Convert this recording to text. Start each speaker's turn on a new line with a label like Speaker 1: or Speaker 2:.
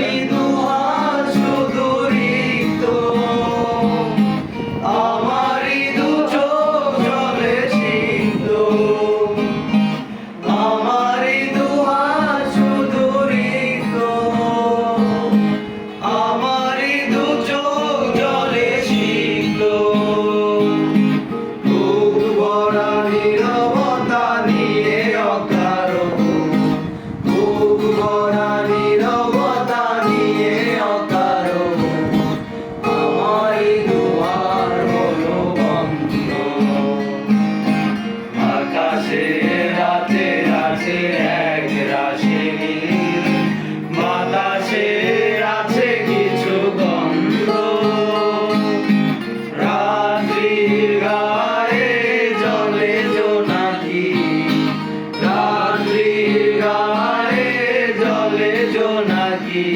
Speaker 1: আমারি দুহাত শুধু রিক্ত, আমারি দু চোখ জলে সিক্ত, আমারি দুহাত শুধু রিক্ত, আমারি দু চোখ জলে সিক্ত। বুক ভরা নীরবতা নিয়ে অকারণ, বুক ভরা নীরবতা নিয়ে অকারণ, আমারি দুয়ার হলো বন্ধ। আকাশে রাতে আছে এক রাশি নীল, বাতাসে আছে কিছু গন্ধ, রাত্রির গায়ে জ্বলে জোনাকি, রাত্রির গায়ে জ্বলে জোনাকি।